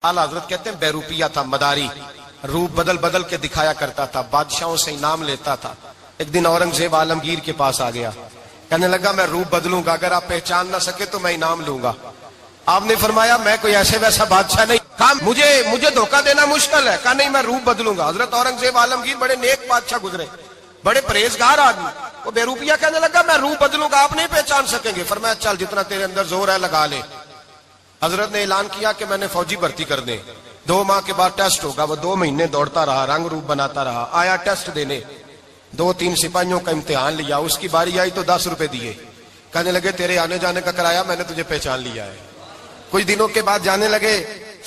आला हजरत कहते हैं बेरूपिया था, मदारी, रूप बदल बदल के दिखाया करता था, बादशाहों से इनाम लेता था। एक दिन औरंगजेब आलमगीर के पास आ गया, कहने लगा मैं रूप बदलूंगा, अगर आप पहचान ना सके तो मैं इनाम लूंगा। आपने फरमाया मैं कोई ऐसे वैसा बादशाह नहीं, कहा मुझे धोखा देना मुश्किल है, कहा नहीं मैं रूप बदलूंगा। हजरत औरंगजेब आलमगीर बड़े नेक बादशाह गुजरे, बड़े परहेजगार आदमी, वो बेरूपिया कहने लगा मैं रूप बदलूंगा, आप नहीं पहचान सकेंगे। फरमाया चल जितना तेरे अंदर जोर है लगा ले। हजरत ने ऐलान किया कि मैंने फौजी भर्ती कर दे, 2 माह के बाद टेस्ट होगा। वो 2 महीने दौड़ता रहा, रंग रूप बनाता रहा, आया टेस्ट देने, 2-3 सिपाहियों का इम्तिहान लिया, उसकी बारी आई तो 10 रुपए दिए, कहने लगे तेरे आने जाने का किराया मैंने तुझे पहचान लिया है। कुछ दिनों के बाद जाने लगे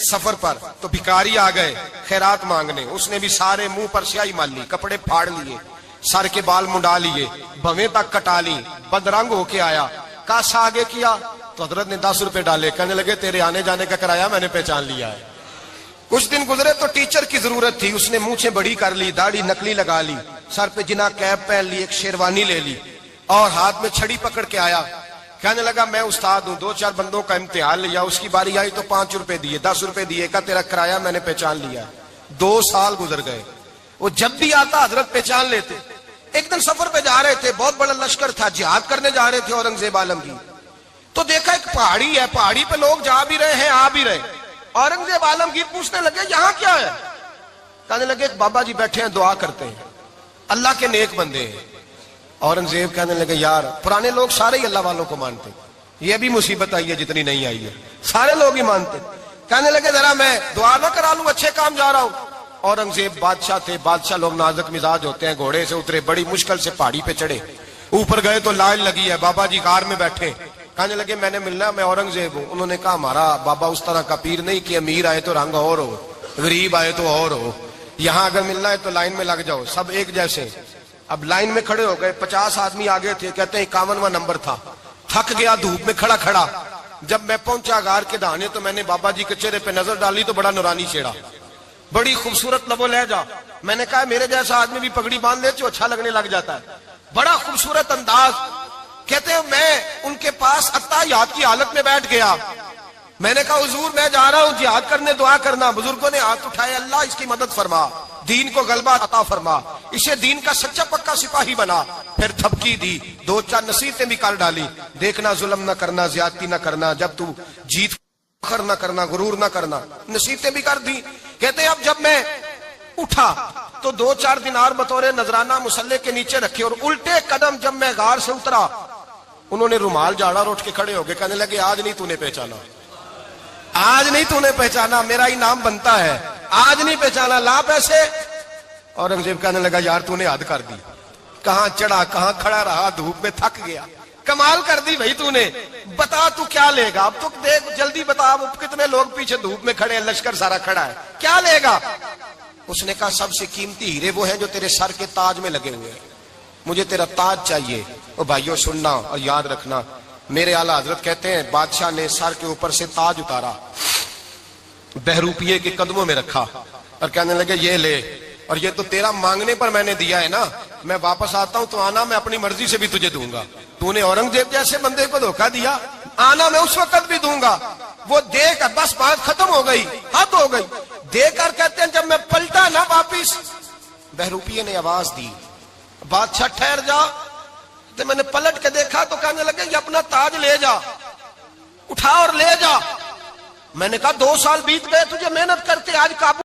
सफर पर, तो भिखारी आ गए खैरात मांगने, उसने भी सारे मुंह पर स्याही मार ली, कपड़े फाड़ लिए, सर के बाल मुंडा लिए, भवें तक कटा ली, बदरंग होके आया, कासा आगे किया तो हजरत ने 10 रुपए डाले, कहने लगे तेरे आने जाने का किराया मैंने पहचान लिया है। कुछ दिन गुजरे तो टीचर की जरूरत थी, उसने मूंछें बड़ी कर ली, दाढ़ी नकली लगा ली, सर पे जिना कैप पहन ली, एक शेरवानी ले ली और हाथ में छड़ी पकड़ के आया, कहने लगा मैं उस्ताद हूं, 2-4 बंदों का इम्तिहान लिया, उसकी बारी आई तो 5 रुपए दिए, 10 रुपए दिए, का तेरा किराया मैंने पहचान लिया। 2 साल गुजर गए, वो जब भी आता हजरत पहचान लेते। एक दिन सफर पे जा रहे थे, बहुत बड़ा लश्कर था, जिहाद करने जा रहे थे औरंगजेब आलमगीर, तो देखा एक पहाड़ी है, पहाड़ी पे लोग जा भी रहे हैं आ भी रहे। औरंगजेब आलमगीर पूछने लगे यहाँ क्या है, कहने लगे बाबा जी बैठे हैं दुआ करते हैं, अल्लाह के नेक बंदे हैं। औरंगजेब कहने लगे यार पुराने लोग सारे ही अल्लाह वालों को मानते, ये भी मुसीबत आई है जितनी नहीं आई है, सारे लोग ही मानते। कहने लगे जरा मैं दुआ ना करा लूं, अच्छे काम जा रहा हूं। औरंगजेब बादशाह थे, बादशाह लोग नाजुक मिजाज होते हैं, घोड़े से उतरे, बड़ी मुश्किल से पहाड़ी पे चढ़े, ऊपर गए तो लाइन लगी है, बाबा जी कार में बैठे, कहने लगे मैंने मिलना, मैं औरंगजेब हूं। उन्होंने कहा हमारा बाबा उस तरह का पीर नहीं कि अमीर आए तो रंग और हो, गरीब आए तो और हो, यहाँ अगर मिलना है तो लाइन में लग जाओ, सब एक जैसे। अब लाइन में खड़े हो गए, 50 आदमी आगे थे, कहते हैं 51वां नंबर था, थक गया धूप में खड़ा खड़ा। जब मैं पहुंचा गार के दाने तो मैंने बाबा जी के चेहरे पे नजर डाली तो बड़ा नूरानी चेहरा, बड़ी खूबसूरत लबो लहजा। मैंने कहा मेरे जैसा आदमी भी पगड़ी बांध ले तो अच्छा लगने लग जाता है, बड़ा खूबसूरत अंदाज। कहते हैं मैं उनके पास अत्ताहियात की हालत में बैठ गया, मैंने कहा हुजूर मैं जा रहा हूं जिहाद करने, दुआ करना। बुजुर्गों ने हाथ उठाए, अल्लाह इसकी मदद फरमा, दीन को गलबा अता फरमा, इसे दीन का सच्चा पक्का सिपाही बना। फिर थपकी दी, 2-4 नसीहतें भी कर डाली, देखना जुल्म न करना, ज्यादती न करना, जब तू जीत फखर न करना, गुरूर न करना, नसीहतें भी कर दी। कहते अब जब मैं उठा तो 2-4 दिनार बतौर नजराना मुसल्ले के नीचे रखे, और उल्टे कदम जब मैं गार से उतरा उन्होंने रुमाल झाड़ा और उठ के खड़े हो गए, कहने लगे आज नहीं तूने पहचाना, आज नहीं तूने पहचाना, मेरा इनाम बनता है, आज नहीं पहचाना, ला पैसे। औरंगजेब कहने लगा यार तूने हद कर दी, कहां चढ़ा कहां खड़ा रहा, धूप में थक गया, कमाल कर दी भाई तूने, बता तू क्या लेगा, अब तो देख जल्दी बता, अब कितने लोग पीछे धूप में खड़े हैं, लश्कर सारा खड़ा है, क्या लेगा। उसने कहा सबसे कीमती हीरे वो हैं जो तेरे सर के ताज में लगे हुए हैं, मुझे तेरा ताज चाहिए। ओ भाइयों सुनना और याद रखना, मेरे आला हजरत कहते हैं बादशाह ने सर के ऊपर से ताज उतारा, बहरूपिये के कदमों में रखा और कहने लगे ये ले, और ये तो तेरा मांगने पर मैंने दिया है ना, मैं वापस आता हूं तो आना मैं अपनी मर्जी से भी तुझे दूंगा, तूने औरंगजेब जैसे बंदे को धोखा दिया, आना मैं उस वक्त भी दूंगा। वो देख बस बात खत्म हो गई, हद हो गई। देकर कहते हैं जब मैं पलटा ना वापिस, बहरूपिये ने आवाज दी बादशाह ठहर जा, तो मैंने पलट के देखा तो कहने लगे ये अपना ताज ले जा, उठा और ले जा। मैंने कहा 2 साल बीत गए तुझे मेहनत करते, आज काबू